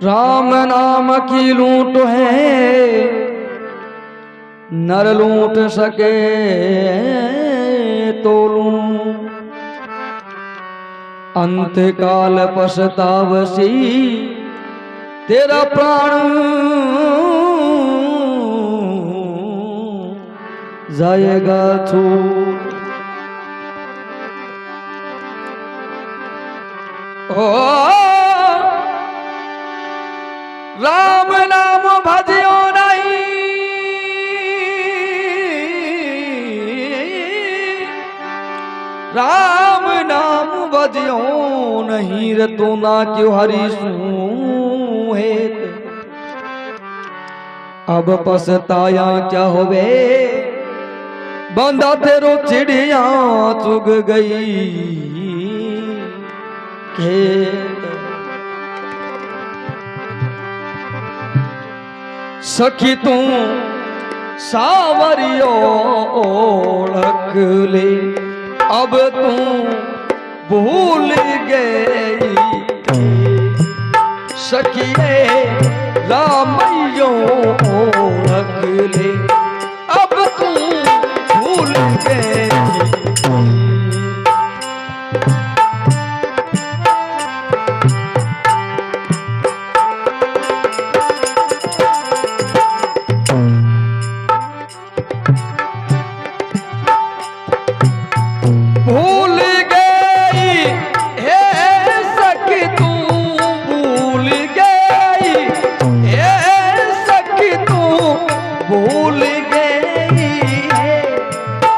राम नाम की लूट है नर लूट सके तो लूं, अंत काल पछतावसी तेरा प्राण जाएगा छू। राम नाम भजियो नहीं, राम नाम भजियो नहीं रे तो ना क्यों हरि सूहे। अब पछताया क्या होवे बंदा तेरो चिड़िया चुग गई खेत। सखी तू सावरियो ओढ़क ले, अब तू भूल गई सखिए रामैयो ओढ़क ले, अब तू भूल गई। भूल गई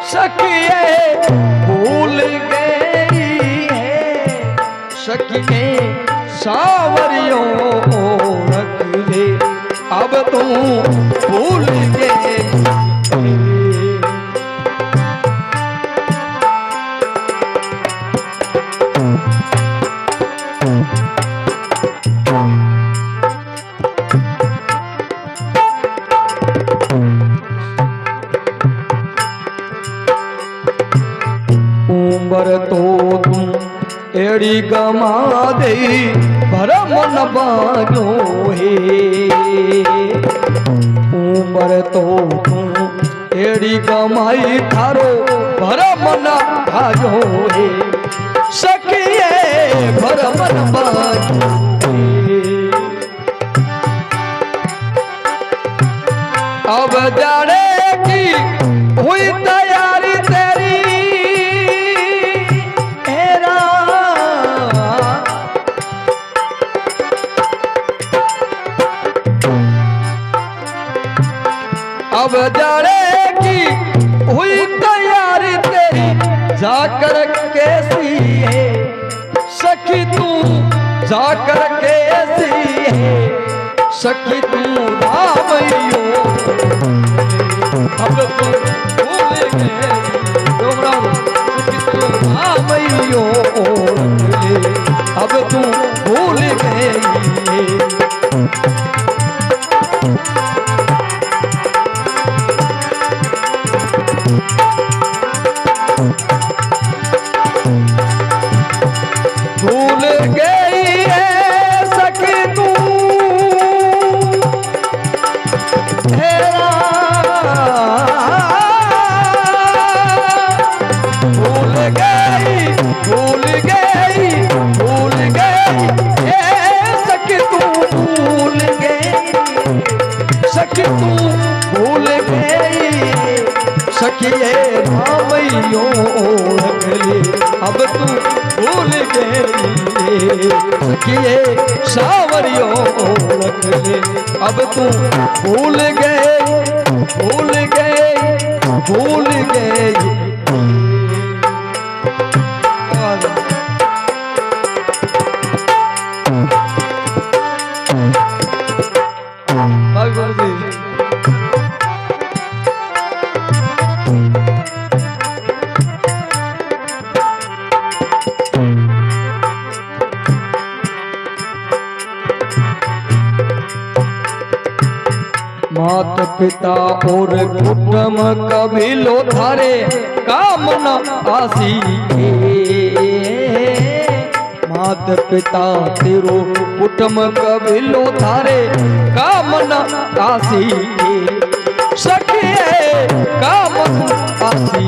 सखिए भूल गई सखिए सावरियों रख ले, अब तू भूल गई। उम्र तो तुम एड़ी गमा दे भरम न बाजो हे। उम्र तो तुम एड़ी गमाई थारो भरम न बाजो हे सखिए भरम न बाजो हे। अब जाने की हुई तैयारी तेरी अब जाने की हुई तैयारी तेरी जाकर कैसी है सखी तू जाकर कैसी है सखी तू रामैयो। अब तू भूल गई सखी तू रामैयो, अब तू भूल गई। भूल गई है सखी तू भूल गई भूल गई भूल गई सखी तू भूल गई सखी तू भूल गई सखिए रामैयो रख ले, अब तू भूल गई सखिए सावरियो रख ले, अब तू भूल गई भूल गई भूल गई। माता पिता और कुटुंब कभी लो थारे काम न आसी माता पिता तेरो कुटुंब कभी लो थारे काम न आसी सखिए काम आसी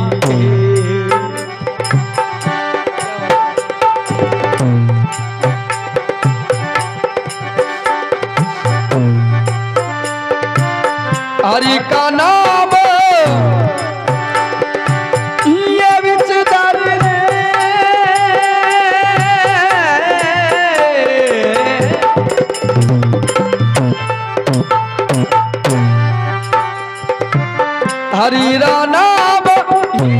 हरि का नाम ये विचदार हरि रा नाम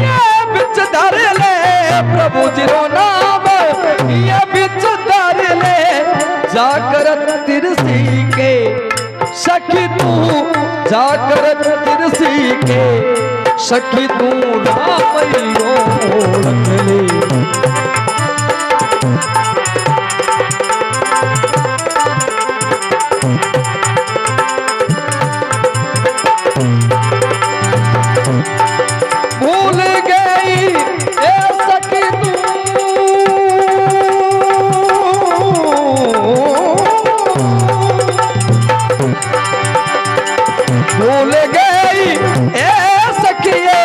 ये विचदार ले प्रभु जी रो नाम ये विचदार ले जागरत तिरसी के सखी तू जागरत तिरसी के सखी तू रामैयो रखले भूल गई ए सखी तू भूल गई ए सखिए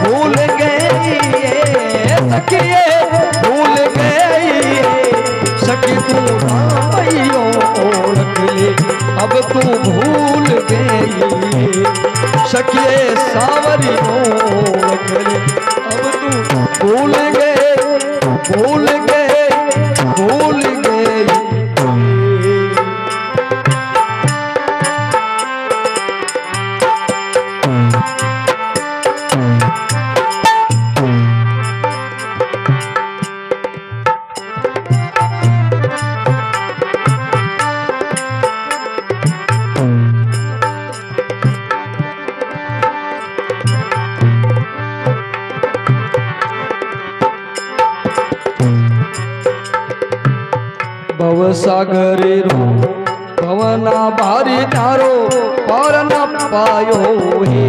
भूल गई ए सखिए भूल गई सखी तू रामैयो रख ले अब तू भूल गई सखिए सावरियो रख ले अब तू भूल गए भूल गए भूल गई भव सागरे रो भवना भारी तारो पार न पायो हे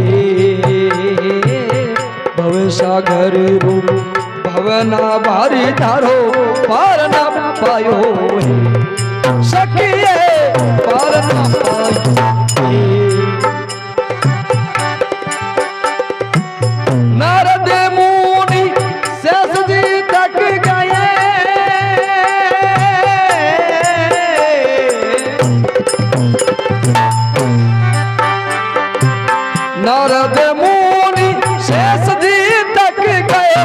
भव सागर रो भवना भारी तारो पार न पायो हे सखिए पार न पायो नारद मुनि शेष जी तक गए नारद मुनि शेष जी तक गए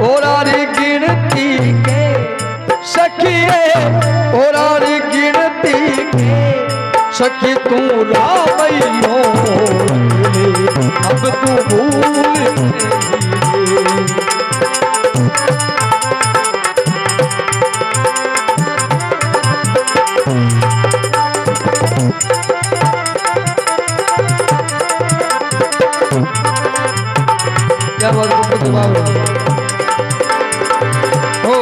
ओरारी गिनती के सखिए ओरारी गिनती के सखी तू रामैयो अब तू भूल क्या बात हो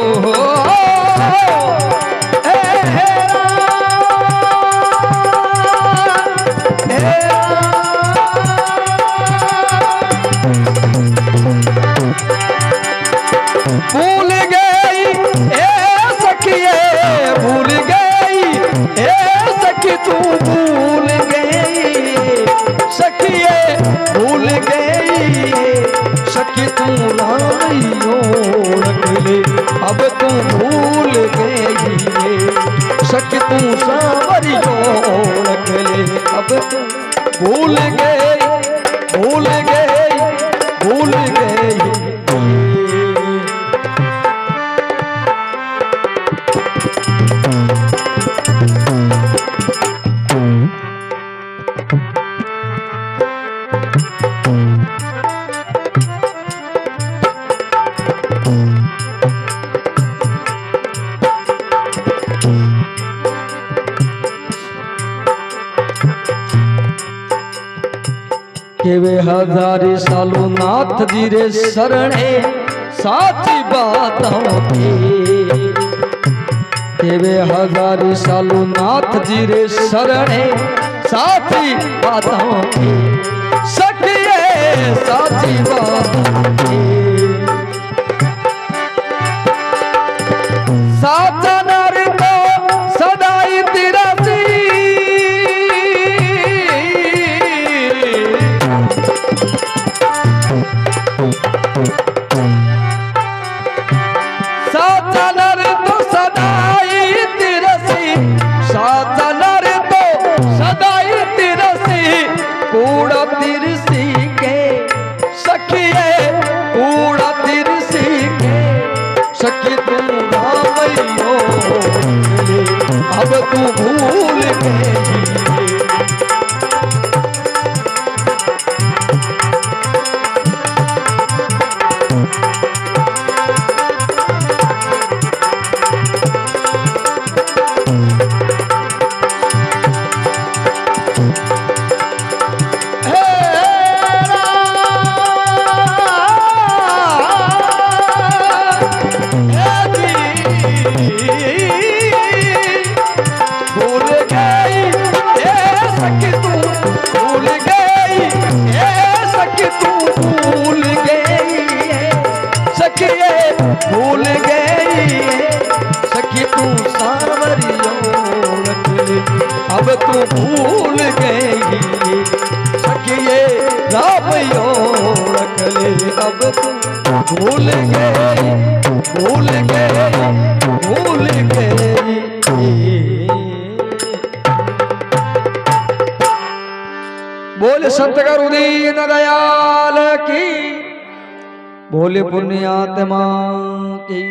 भूल गई ए सखिए भूल गई ए सखी तू भूल गई सखिए भूल गई सखी तू रामैयो रख ले अब तू भूल गई सखी तू सावरियो रख ले अब तू भूल गई भूल गई भूल गई केवे हजारी सालों नाथ जी रे शरणे साची बात होती केवे हजारी सालों नाथ जी रे शरणे साची बातों की सखिए साची बातों की साचा नारी तो सदाई तिरसी साचा नर तो सदाई तिरसी साचा नर तो सदाई तिरसी कूड़ा तिरसी के सखिए कूड़ा तिरसी के सखी तुम रामैयो अब तू भूल गई भूल गई सखी तू सावरियों रख ले अब तू भूल गई सखी ये रामयों रख ले अब तू भूल गई भूल गई भूल गई। बोल संत गुरुदीन दयाल की बोले पुण्यात्मा की।